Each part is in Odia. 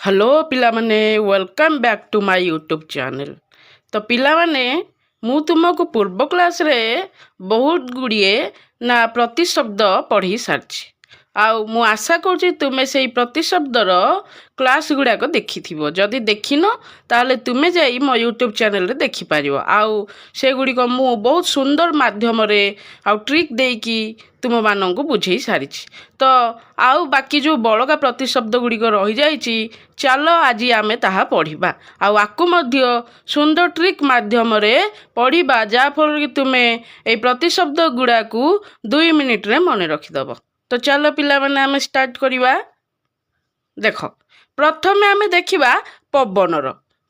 हेलो पिलामाने welcome back to my YouTube channel. तो पिलामाने मु तुमको पूर्व क्लास रे बहुत गुड़िए ना प्रतिशब्द पढ़ी सारी आउ मु आशा करुँची तुमे से प्रतिशब्दर क्लास गुड़ाक देखि जदि देखिन ताले तुमे जाई मो यूट्यूब चैनल रे देखि पारियो। आउ से गुड़िक मु बहुत सुंदर माध्यम रे आउ ट्रिक देकी तुम मानक बुझे सारी। तो आउ बाकी जो बड़का प्रतिशब्द गुड़िक रही जाइछि चलो आज आमे ताहा पढ़िबा आउ आकु मध्य सुंदर ट्रिक माध्यम रे पढ़िबा जा फल कि तुमे ए प्रतिशब्द गुड़ाकू 2 मिनिट रे मने रखिदब। तो चलो पिला माने आमे स्टार्ट करिबा। देखो प्रथमे आमे देखिबा पवनर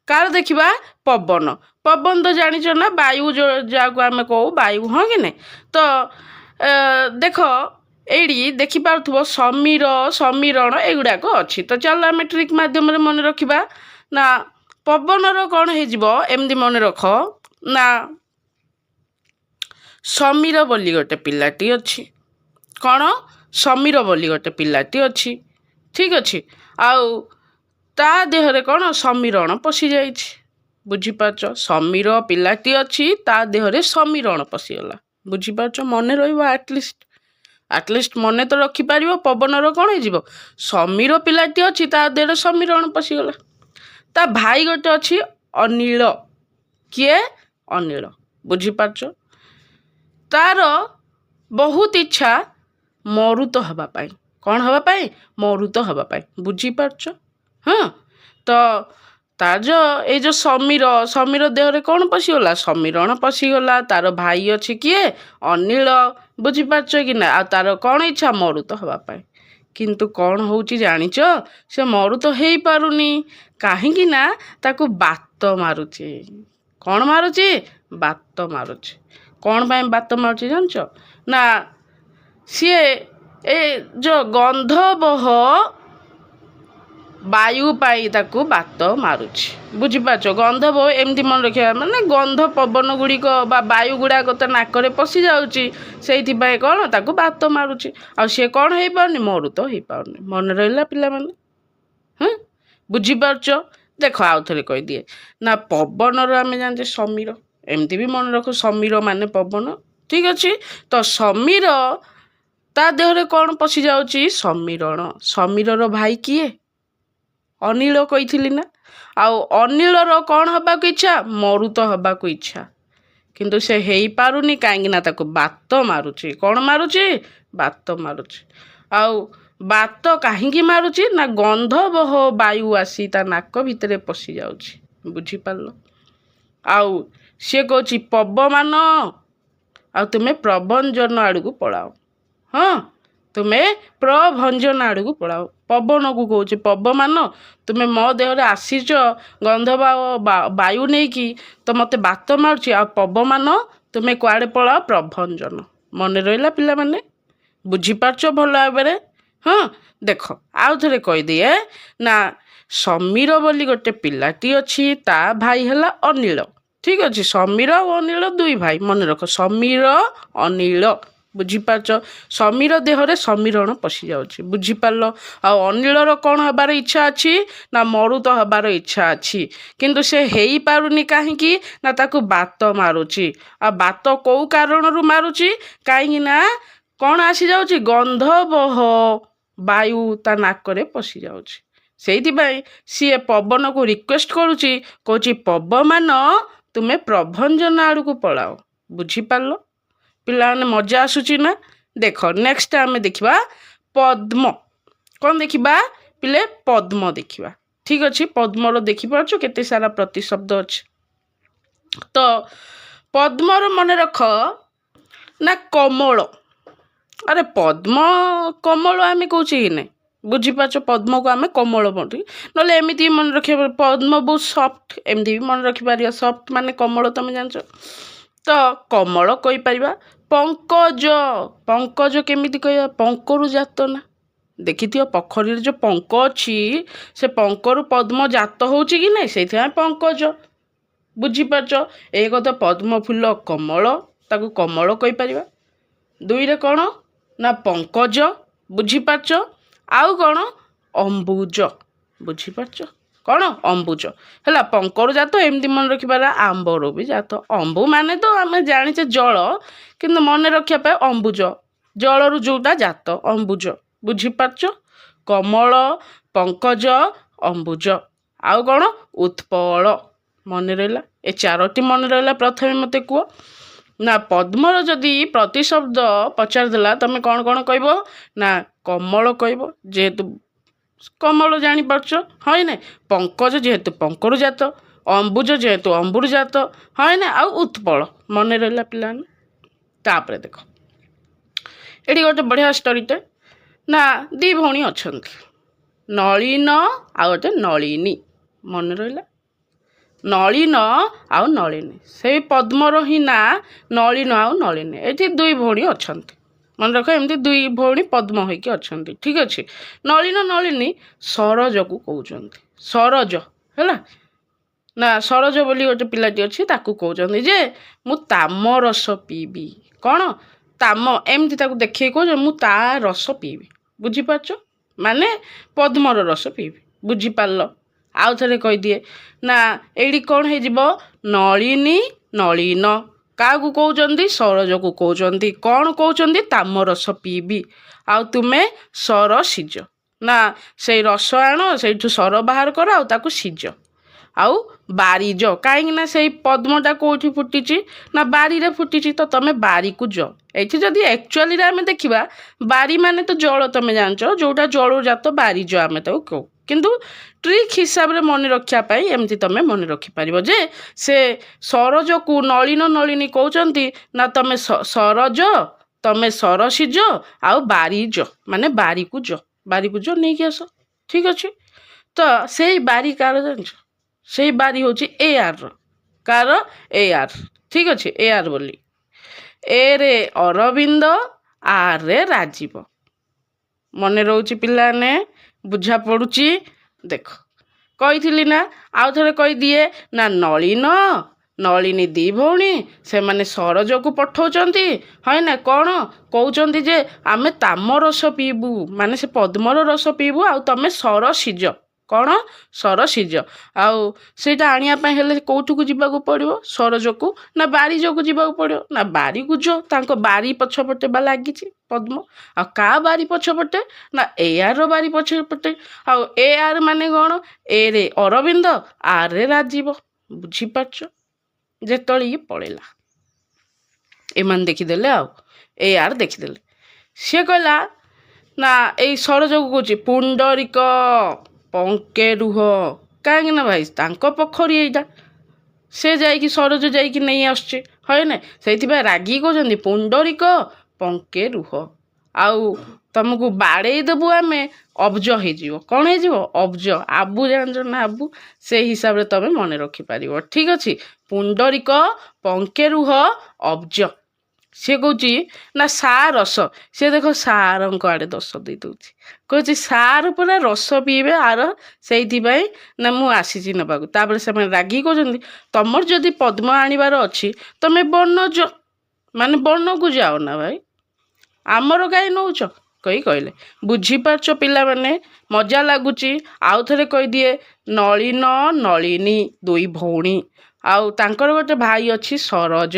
कार देखिबा पवन पवन तो जानिछ ना वायु जो जाको आमे कहू वायु हाँ कि नहीं। तो देख एडी देखि पार्थुबो समीर समीरण एगुड़ाक अच्छी। तो चलो आमे ट्रिक माध्यम रे मन रखिबा ना पवनर कौन हेजिबो एमदी मन रख ना समीर बोली गोटे पिलाटी अच्छी कौन समीर बोली गोटे पिलाटी अच्छी ठीक अच्छी आउ ता देहरे कौन समीरण पशि जाइछि बुझिपारछ समीर पिलाटी अच्छी ता देहरे समीरण पशिगला बुझिपारछ मने रहिबो आटलिस्ट मने तो रखिपार पवनर कौन हेजिबो समीर पिलाटी अच्छी ता देहरे समीरण पशिगला। ता भाई गोटे अच्छी अनिल किए अनिल बुझिपारछ तार बहुत इच्छा मरुत हवा पाई कौन हवा पाई मरुत हवा पाई बुझिपारछ। हाँ तो तार जो ये जो समीर समीर देहरे कौन पशिगला समीरण पशिगला तार भाई अच्छी किए अनिल बुझिपारछ कि ना आ तार कौन इच्छा मरुत हवा पाई किंतु कौन होउची जानिच से मरुत हेई पारुनी काहेकि ना ताकू बात मारुची कौन मारुची बात मारुची कौन पाई बात मारुची जानिच ना सीए ए जो गंध बह वायु पाई ताकू बात मारुची बुझिपारछ गंध बह एमती मन रखिया माने गंध पवन गुड़िक बा वायु गुड़ाक तो नाकरे पशि जाउची सेइथि पाई कौन ताकू बात मारुची आ से कौन हेई पारुनी मरुत हेई पारुनी मन रहिला पिला माने। हाँ बुझिपारछ देख आउ थरे कहि दिए ना पवनर आमे जानते समीर एमती भी मन रख समीर माने पवन ठीक अच्छे। तो समीर ता देहरे कौन पशि जाउची समीरण समीरर भाई किए अनिल कही ना आउ अनिलर कौन हबा को इच्छा मरुत हबा को इच्छा किंतु से हेई पारुनी काहेकि ना ताको बात मारुची कौन मारुची बात मारुची आउ बात काहेकि मारुची ना गंध बह वायु आसी ता नाक भितरे पशि जाउची बुझिपारल। आउ सी कहूची पवमान आ तुमे प्रभंजन आड़ को पलाओ। हाँ तुम्हें प्रभंजन आड़ को पलाओ पवन को कौच पवमान तुम्हें मो देहरे आसीच गंध वायु नहीं कि तो मते बात मारुची आ पवमान तुम्हें कुआड़े पलाओ प्रभंजन मन रहिला पिला माने बुझिपारछ भल भाबरे। हाँ देख आउ थरे कहि दिए ना समीर बोली गोटे पिलाटी अच्छी ता भाई हला अनिल ठीक अच्छे समीर और अनिल दुई भाई मन रख समीर अनिल बुझिपारछ समीर देहरे समीरण पशि जाउची बुझिपारल आ अनिलर कौन हबार इच्छा अच्छी ना मरुत हबार इच्छा अच्छी किंतु से हेई पारुनी काहेकि ना ताकू बात मारुची आ बात कौ कारणरू मारुची काहेकि ना कौन आसी जाउची गंध बह वायु ता नाकरे पशि जाउची सेइथिपाई सीए पवन को रिक्वेस्ट करुची कहूची पवमान तुमे प्रभंजन आड़ को पलाओ बुझिपारल पिला ने मजा आसुची ना। देख नेक्स्ट आमे देखिबा पद्म कौन देखिबा पिले पद्म देखिबा ठीक अच्छे पद्मर देखि पारछ केते सारा प्रतिशब्द अच्छे। तो पद्मर मन रख ना कमल अरे पद्म कमल आमे कहूची कि नहीं बुझिपारछ पद्म को आमे कमल बोलती नले एमती मन रखिया पद्म बहुत सॉफ्ट एमती भी मन रखिपार सॉफ्ट माने कमल तुम जानछ। तो कमल कही पारिबा पंकज पंकज केमिति कहया पंकरु जात ना देखिथियो पोखरी जो पंक अच्छी से पंकरु पद्म जात होउची कि नहीं से पंकज बुझिपारछ एक तो पद्म फूल कमल ताकू कमल कही पारिबा दुई रे कौन ना पंकज बुझिपारछ आउ कौन अम्बुज ବୁଝିପାରୁଛ କ'ଣ ଅମ୍ବୁଜ ହେଲା। ପଙ୍କରୁ ଜାତ ଏମିତି ମନେ ରଖିପାରିବା ଆମ୍ବରୁ ବି ଜାତ। ଅମ୍ବୁ ମାନେ ତ ଆମେ ଜାଣିଛେ ଜଳ, କିନ୍ତୁ ମନେ ରଖିବା ପାଇଁ ଅମ୍ବୁଜ, ଜଳରୁ ଯେଉଁଟା ଜାତ ଅମ୍ବୁଜ। ବୁଝିପାରୁଛ? କମଳ, ପଙ୍କଜ, ଅମ୍ବୁଜ। ଆଉ କ'ଣ ଉତ୍ପଳ। ମନେ ରହିଲା? ଏ ଚାରୋଟି ମନେ ରହିଲା। ପ୍ରଥମେ ମୋତେ କୁହ ନା ପଦ୍ମର ଯଦି ପ୍ରତିଶବ୍ଦ ପଚାରିଦେଲା ତମେ କ'ଣ କ'ଣ କହିବ? ନା କମଳ କହିବ, ଯେହେତୁ କମଳ ଜାଣିପାରୁଛ, ହଁ ନା? ପଙ୍କଜ ଯେହେତୁ ପଙ୍କରୁ ଜାତ, ଅମ୍ବୁଜ ଯେହେତୁ ଅମ୍ବୁରୁ ଜାତ, ହଁ ନା? ଆଉ ଉତ୍ପଳ ମନେ ରହିଲା ପିଲାମାନେ। ତାପରେ ଦେଖ ଏଠି ଗୋଟେ ବଢ଼ିଆ ଷ୍ଟୋରିଟେ। ନା ଦି ଭଉଣୀ ଅଛନ୍ତି, ନଳିନ ଆଉ ଗୋଟେ ନଳିନୀ। ମନେ ରହିଲା? ନଳିନ ଆଉ ନଳିନୀ, ସେଇ ପଦ୍ମର ହିଁ ନାଁ ନଳିନ ଆଉ ନଳିନୀ। ଏଠି ଦୁଇ ଭଉଣୀ ଅଛନ୍ତି, ମନେ ରଖ। ଏମିତି ଦୁଇ ଭଉଣୀ ପଦ୍ମ ହୋଇକି ଅଛନ୍ତି, ଠିକ୍ ଅଛି। ନଳିନ ନଳିନୀ ସରୋଜକୁ କହୁଛନ୍ତି। ସରୋଜ ହେଲା ନା, ସରୋଜ ବୋଲି ଗୋଟେ ପିଲାଟି ଅଛି, ତାକୁ କହୁଛନ୍ତି ଯେ ମୁଁ ତାମ ରସ ପିଇବି। କ'ଣ ତାମ? ଏମିତି ତାକୁ ଦେଖେଇ କହୁଛ ମୁଁ ତା ରସ ପିଇବି। ବୁଝିପାରୁଛ? ମାନେ ପଦ୍ମର ରସ ପିଇବି। ବୁଝିପାରିଲ? ଆଉ ଥରେ କହିଦିଏ ନା ଏଇଠି କ'ଣ ହେଇଯିବ? ନଳିନୀ ନଳିନ କାହାକୁ କହୁଛନ୍ତି? ସରୋଜକୁ କହୁଛନ୍ତି। କ'ଣ କହୁଛନ୍ତି? ତାମ ରସ ପିଇବି, ଆଉ ତୁମେ ସର ସିଝ। ନା ସେଇ ରସ ଆଣ, ସେଇଠୁ ସର ବାହାର କର, ଆଉ ତାକୁ ସିଝ, ଆଉ ବାରିଜ। କାହିଁକି ନା ସେଇ ପଦ୍ମଟା କେଉଁଠି ଫୁଟିଛି? ନା ବାରିରେ ଫୁଟିଛି, ତ ତମେ ବାରିକୁ ଯ। ଏଇଠି ଯଦି ଆକ୍ଚୁଆଲିରେ ଆମେ ଦେଖିବା, ବାରି ମାନେ ତ ଜଳ, ତମେ ଜାଣିଛ, ଯେଉଁଟା ଜଳରୁ ଜାତ ବାରିଜ ଆମେ ତାକୁ କହୁ। କିନ୍ତୁ ଟ୍ରିକ୍ ହିସାବରେ ମନେ ରଖିବା ପାଇଁ ଏମିତି ତମେ ମନେ ରଖିପାରିବ ଯେ ସେ ସରୋଜକୁ ନଳିନ ନଳିନୀ କହୁଛନ୍ତି ନା ତମେ ସରୋଜ, ତମେ ସର ସିଝ, ଆଉ ବାରିଜ ମାନେ ବାରିକୁ ଯ। ବାରିକୁ ଯ ନେଇକି ଆସ, ଠିକ୍ ଅଛି। ତ ସେଇ ବାରି କାହାର ଜାଣିଛ? ସେଇ ବାରି ହେଉଛି ଏ ଆର୍ର। କାହାର? ଏ ଆର୍, ଠିକ୍ ଅଛି। ଏ ଆର୍ ବୋଲି, ଏ ରେ ଅରବିନ୍ଦ, ଆର୍ ରେ ରାଜୀବ। ମନେ ରହୁଛି ପିଲାମାନେ? ବୁଝା ପଡ଼ୁଛି? ଦେଖ କହିଥିଲି ନା, ଆଉ ଥରେ କହିଦିଏ ନା ନଳିନ ନଳିନୀ ଦି ଭଉଣୀ, ସେମାନେ ସରୋଜକୁ ପଠଉଛନ୍ତି, ହଁ ନା? କ'ଣ କହୁଛନ୍ତି? ଯେ ଆମେ ତାମ ରସ ପିଇବୁ, ମାନେ ସେ ପଦ୍ମର ରସ ପିଇବୁ, ଆଉ ତମେ ସର ସିଝ। କ'ଣ? ସର ସିଝ। ଆଉ ସେଇଟା ଆଣିବା ପାଇଁ ହେଲେ କେଉଁଠିକୁ ଯିବାକୁ ପଡ଼ିବ? ସରୋଜକୁ ନା ବାରିଜକୁ ଯିବାକୁ ପଡ଼ିବ? ନା ବାରିକୁ ଯ। ତାଙ୍କ ବାରି ପଛପଟେ ବା ଲାଗିଛି ପଦ୍ମ। ଆଉ କାହା ବାରି ପଛପଟେ? ନା ଏ ଆର୍ର ବାରି ପଛପଟେ। ଆଉ ଏ ଆର୍ ମାନେ କ'ଣ? ଏ ରେ ଅରବିନ୍ଦ, ଆର୍ ରେ ରାଜୀବ। ବୁଝିପାରୁଛ? ଯେତେବେଳେ ଇଏ ପଳେଇଲା, ଏମାନେ ଦେଖିଦେଲେ, ଆଉ ଏ ଆର୍ ଦେଖିଦେଲେ, ସିଏ କହିଲା ନା ଏଇ ସରୋଜକୁ କହୁଛି ପୁଣ୍ଡରିକ ପଙ୍କେ ରୁହ। କାହିଁକି ନା ଭାଇ ତାଙ୍କ ପୋଖରୀ ଏଇଟା, ସେ ଯାଇକି ସରୋଜ ଯାଇକି ନେଇ ଆସୁଛି, হয় ନା? ସେଇଥିପାଇଁ ରାଗି କହୁଛନ୍ତି ପୁଣ୍ଡରିକ ପଙ୍କେ ରୁହ, ଆଉ ତମକୁ ବାଡ଼େଇ ଦେବୁ ଆମେ, ଅବ୍ଜ ହେଇଯିବ। କ'ଣ ହେଇଯିବ? ଅବ୍ଜ। ଆବୁ ଜାଣିଛ ନା ଆବୁ? ସେଇ ହିସାବରେ ତମେ ମନେ ରଖିପାରିବ, ଠିକ୍ ଅଛି। ପୁଣ୍ଡରିକ ପଙ୍କେ ରୁହ ଅବ୍ଜ। ସିଏ କହୁଛି ନା ସା ରସ। ସିଏ ଦେଖ ସାରଙ୍କ ଆଡ଼େ ଦୋଷ ଦେଇ ଦେଉଛି, କହୁଛି ସାର ପୁରା ରସ ପିଇବେ ଆର, ସେଇଥିପାଇଁ ନା ମୁଁ ଆସିଛି ନେବାକୁ। ତାପରେ ସେମାନେ ରାଗି କହୁଛନ୍ତି ତମର ଯଦି ପଦ୍ମ ଆଣିବାର ଅଛି ତମେ ବନଜ, ମାନେ ବନକୁ ଯାଅ ନା ଭାଇ, ଆମର କାହିଁ ନେଉଛ? କହିଲେ। ବୁଝିପାରୁଛ ପିଲାମାନେ? ମଜା ଲାଗୁଛି? ଆଉ ଥରେ କହିଦିଏ ନଳିନ ନଳିନୀ ଦୁଇ ଭଉଣୀ, ଆଉ ତାଙ୍କର ଗୋଟେ ଭାଇ ଅଛି ସରୋଜ।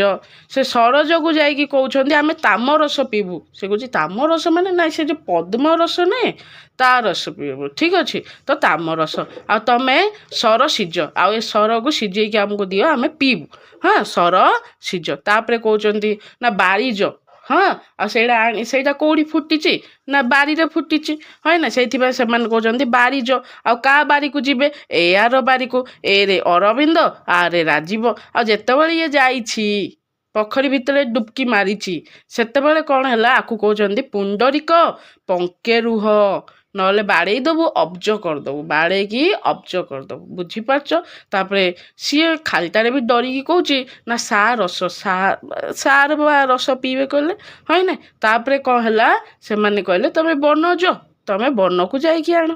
ସେ ସରୋଜକୁ ଯାଇକି କହୁଛନ୍ତି ଆମେ ତାମ ରସ ପିଇବୁ। ସେ କହୁଛି ତାମ ରସ ମାନେ ନାଇଁ, ସେ ଯେଉଁ ପଦ୍ମ ରସ ନୁହେଁ ତା ରସ ପିଇବୁ, ଠିକ୍ ଅଛି। ତ ତାମ ରସ, ଆଉ ତମେ ସର ସିଝ, ଆଉ ଏ ସରକୁ ସିଝେଇକି ଆମକୁ ଦିଅ, ଆମେ ପିଇବୁ। ହଁ ସର ସିଝ। ତାପରେ କହୁଛନ୍ତି ନା ବାରିଜ। ହଁ, ଆଉ ସେଇଟା କେଉଁଠି ଫୁଟିଛି? ନା ବାରିରେ ଫୁଟିଛି, হয় ନା? ସେଇଥିପାଇଁ ସେମାନେ କହୁଛନ୍ତି ବାରିଜ। ଆଉ କାହା ବାରିକୁ ଯିବେ? ଏ ଆର ବାରିକୁ। ଏ ରେ ଅରବିନ୍ଦ, ଆର୍ ରେ ରାଜୀବ। ଆଉ ଯେତେବେଳେ ଇଏ ଯାଇଛି ପୋଖରୀ ଭିତରେ ଡୁବକି ମାରିଛି, ସେତେବେଳେ କ'ଣ ହେଲା? ଆକୁ କହୁଛନ୍ତି ପୁଣ୍ଡରିକ ପଙ୍କେ ରୁହ, ନହେଲେ ବାଡ଼େଇ ଦେବୁ, ଅବ୍ଜ କରିଦେବୁ, ବାଡ଼େଇକି ଅବ୍ଜ କରିଦେବୁ। ବୁଝିପାରୁଛ? ତାପରେ ସିଏ ଖାଲିଟାରେ ବି ଡରିକି କହୁଛି ନା ସା ରସ, ସାର ବା ରସ ପିଇବେ କହିଲେ, হয় ନା? ତାପରେ କ'ଣ ହେଲା? ସେମାନେ କହିଲେ ତମେ ବନଜ, ତମେ ବନକୁ ଯାଇକି ଆଣ।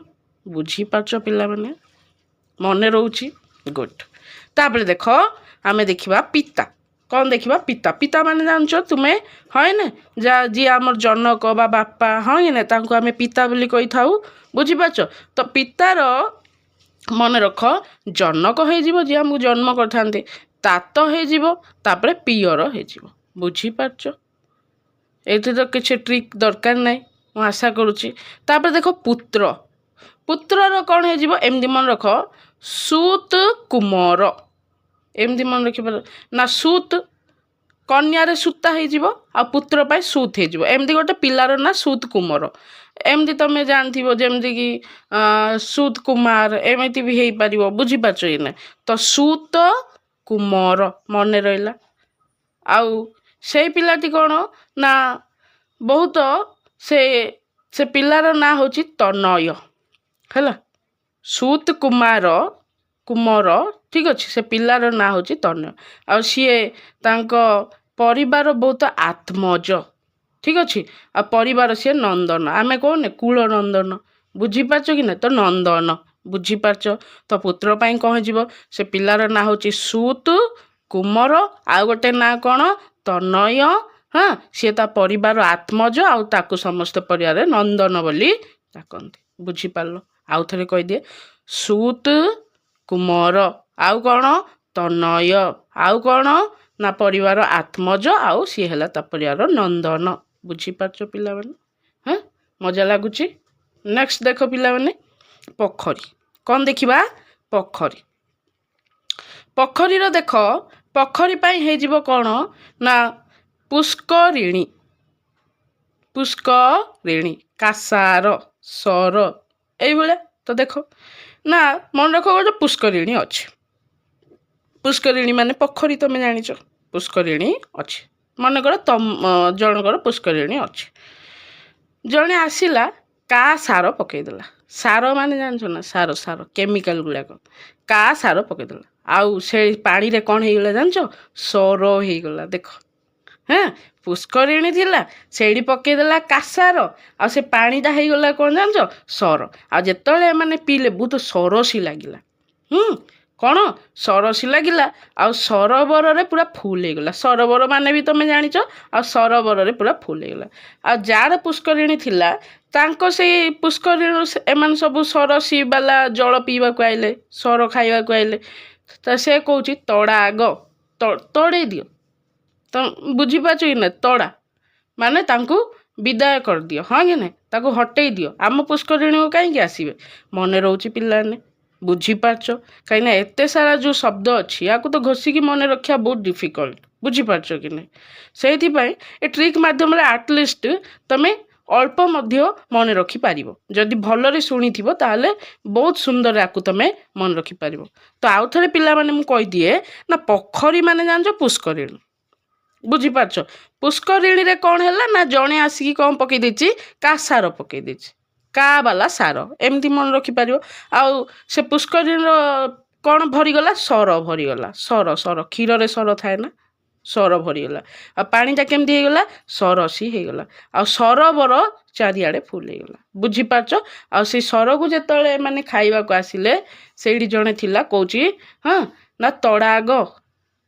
ବୁଝିପାରୁଛ ପିଲାମାନେ? ମନେ ରହୁଛି? ଗୁଡ୍। ତାପରେ ଦେଖ ଆମେ ଦେଖିବା ପିତା। କ'ଣ ଦେଖିବା? ପିତା। ପିତା ମାନେ ଜାଣିଛ ତୁମେ, হয় ନା? ଯିଏ ଆମର ଜନକ ବା ବାପା, হয় ନା? ତାଙ୍କୁ ଆମେ ପିତା ବୋଲି କହିଥାଉ। ବୁଝିପାରୁଛ? ତ ପିତାର ମନେ ରଖ ଜନକ ହେଇଯିବ ଯିଏ ଆମକୁ ଜନ୍ମ କରିଥାନ୍ତି, ତାତ ହେଇଯିବ, ତାପରେ ପିୟର ହେଇଯିବ। ବୁଝିପାରୁଛ? ଏଇଠି ତ କିଛି ଟ୍ରିକ୍ ଦରକାର ନାହିଁ, ମୁଁ ଆଶା କରୁଛି। ତାପରେ ଦେଖ ପୁତ୍ର, ପୁତ୍ରର କ'ଣ ହେଇଯିବ ଏମିତି ମନେ ରଖ, ସୁତ କୁମର, ଏମିତି ମନେ ରଖିପାର ନା, ସୁତ କନ୍ୟାରେ ସୂତା ହେଇଯିବ ଆଉ ପୁତ୍ର ପାଇଁ ସୁତ ହେଇଯିବ। ଏମିତି ଗୋଟେ ପିଲାର ନା ସୁତ କୁମର, ଏମିତି ତମେ ଜାଣିଥିବ ଯେମିତିକି ସୁତ କୁମାର ଏମିତି ବି ହେଇପାରିବ। ବୁଝିପାରୁଛ କି ନା? ତ ସୁତ କୁମର ମନେ ରହିଲା। ଆଉ ସେଇ ପିଲାଟି କ'ଣ ନା ବହୁତ ସେ ସେ ପିଲାର ନାଁ ହେଉଛି ତନୟ ହେଲା। ସୁତ କୁମର ଠିକ୍ ଅଛି, ସେ ପିଲାର ନାଁ ହେଉଛି ତନୟ। ଆଉ ସିଏ ତାଙ୍କ ପରିବାର ବହୁତ ଆତ୍ମଜ, ଠିକ୍ ଅଛି। ଆଉ ପରିବାର ସିଏ ନନ୍ଦନ, ଆମେ କହୁନେ କୁଳ ନନ୍ଦନ। ବୁଝିପାରୁଛ କି ନା? ତ ନନ୍ଦନ, ବୁଝିପାରୁଛ? ତ ପୁତ୍ର ପାଇଁ କ'ଣ ହେଇଯିବ, ସେ ପିଲାର ନାଁ ହେଉଛି ସୁତ କୁମର, ଆଉ ଗୋଟେ ନାଁ କ'ଣ ତନୟ। ହଁ, ସିଏ ତା ପରିବାର ଆତ୍ମଜ, ଆଉ ତାକୁ ସମସ୍ତେ ପରିବାରରେ ନନ୍ଦନ ବୋଲି ଡାକନ୍ତି। ବୁଝିପାରିଲ? ଆଉ ଥରେ କହିଦିଏ, ସୁତ କୁମର, ଆଉ କ'ଣ ତନୟ, ଆଉ କ'ଣ ନା ପରିବାର ଆତ୍ମଜ, ଆଉ ସିଏ ହେଲା ତା ପରିବାର ନନ୍ଦନ। ବୁଝିପାରୁଛ ପିଲାମାନେ? ହଁ, ମଜା ଲାଗୁଛି? ନେକ୍ସଟ ଦେଖ ପିଲାମାନେ, ପୋଖରୀ। କ'ଣ ଦେଖିବା? ପୋଖରୀ। ପୋଖରୀର ଦେଖ, ପୋଖରୀ ପାଇଁ ହେଇଯିବ କ'ଣ ନା ପୁଷ୍କରିଣୀ, ପୁଷ୍କରିଣୀ, କାସାର ସର এইଭଳିଆ। ତ ଦେଖ ନା ମନେ ରଖ ଗୋଟେ ପୁଷ୍କରିଣୀ ଅଛି। ପୁଷ୍କରିଣୀ ମାନେ ପୋଖରୀ, ତମେ ଜାଣିଛ ପୁଷ୍କରିଣୀ ଅଛି। ମନେକର ଜଣଙ୍କର ପୁଷ୍କରିଣୀ ଅଛି, ଜଣେ ଆସିଲା କା ସାର ପକେଇଦେଲା। ସାର ମାନେ ଜାଣିଛ ନା, ସାର ସାର କେମିକାଲ ଗୁଡ଼ାକ, କା ସାର ପକେଇଦେଲା। ଆଉ ସେ ପାଣିରେ କ'ଣ ହେଇଗଲା ଜାଣିଛ? ସର ହେଇଗଲା। ଦେଖ, ହଁ, ପୁଷ୍କରିଣୀ ଥିଲା, ସେଇଠି ପକେଇଦେଲା କାସାର, ଆଉ ସେ ପାଣିଟା ହେଇଗଲା କ'ଣ ଜାଣିଛ? ସର। ଆଉ ଯେତେବେଳେ ଏମାନେ ପିଇଲେ ବହୁତ ସରସି ଲାଗିଲା। କ'ଣ ସରସି ଲାଗିଲା, ଆଉ ସରୋବରରେ ପୁରା ଫୁଲ ହେଇଗଲା। ସରୋବର ମାନେ ବି ତମେ ଜାଣିଛ, ଆଉ ସରୋବରରେ ପୁରା ଫୁଲ ହେଇଗଲା। ଆଉ ଯାହାର ପୁଷ୍କରିଣୀ ଥିଲା, ତାଙ୍କ ସେଇ ପୁଷ୍କରିଣୀରୁ ଏମାନେ ସବୁ ସରସି ବାଲା ଜଳ ପିଇବାକୁ ଆଇଲେ, ସର ଖାଇବାକୁ ଆଇଲେ। ତ ସେ କହୁଛି ତଡ଼ାଗ, ତଡ଼େଇ ଦିଅ। ତ ବୁଝିପାରୁଛ କି ନା? ତଡ଼ା ମାନେ ତାଙ୍କୁ ବିଦାୟ କରିଦିଅ, ହଁ କି ନାହିଁ? ତାକୁ ହଟେଇ ଦିଅ, ଆମ ପୁଷ୍କରିଣୀକୁ କାହିଁକି ଆସିବେ? ମନେ ରହୁଛି ପିଲାମାନେ? ବୁଝିପାରୁଛ? କାହିଁକିନା ଏତେ ସାରା ଯେଉଁ ଶବ୍ଦ ଅଛି, ୟାକୁ ତ ଘୋଷିକି ମନେ ରଖିବା ବହୁତ ଡିଫିକଲ୍ଟ। ବୁଝିପାରୁଛ କି ନାହିଁ? ସେଇଥିପାଇଁ ଏ ଟ୍ରିକ୍ ମାଧ୍ୟମରେ ଆଟଲିଷ୍ଟ ତମେ ଅଳ୍ପ ମଧ୍ୟ ମନେ ରଖିପାରିବ। ଯଦି ଭଲରେ ଶୁଣିଥିବ ତାହେଲେ ବହୁତ ସୁନ୍ଦର ୟାକୁ ତମେ ମନେ ରଖିପାରିବ। ତ ଆଉ ଥରେ ପିଲାମାନେ ମୁଁ କହିଦିଏ ନା, ପୋଖରୀ ମାନେ ଜାଣିଛ ପୁଷ୍କରିଣୀ। ବୁଝିପାରୁଛ? ପୁଷ୍କରିଣୀରେ କ'ଣ ହେଲା ନା, ଜଣେ ଆସିକି କ'ଣ ପକେଇ ଦେଇଛି? କା ସାର ପକେଇ ଦେଇଛି, କା ବାଲା ସାର, ଏମିତି ମନେ ରଖିପାରିବ। ଆଉ ସେ ପୁଷ୍କରିଣୀର କ'ଣ ଭରିଗଲା? ସର ଭରିଗଲା। ସର ସର କ୍ଷୀରରେ ସର ଥାଏ ନା, ସର ଭରିଗଲା। ଆଉ ପାଣିଟା କେମିତି ହେଇଗଲା? ସରସି ହେଇଗଲା। ଆଉ ସରୋବର ଚାରିଆଡ଼େ ଫୁଲ ହେଇଗଲା। ବୁଝିପାରୁଛ? ଆଉ ସେଇ ସରକୁ ଯେତେବେଳେ ଏମାନେ ଖାଇବାକୁ ଆସିଲେ, ସେଇଠି ଜଣେ ଥିଲା କହୁଛି, ହଁ ନା ତଡ଼ାଗ,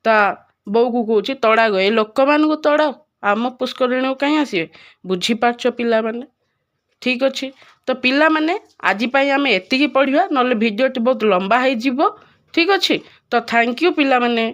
ତା ବୋଉକୁ କହୁଛି ତଡ଼ାଗ, ଏ ଲୋକମାନଙ୍କୁ ତଡ଼ାଅ, ଆମ ପୁଷ୍କରିଣୀକୁ କାହିଁ ଆସିବେ? ବୁଝିପାରୁଛ ପିଲାମାନେ? ଠିକ୍ ଅଛି। ତ ପିଲାମାନେ ଆଜି ପାଇଁ ଆମେ ଏତିକି ପଢ଼ିବା, ନହେଲେ ଭିଡ଼ିଓଟି ବହୁତ ଲମ୍ବା ହେଇଯିବ। ଠିକ୍ ଅଛି। ତ ଥ୍ୟାଙ୍କ ୟୁ ପିଲାମାନେ।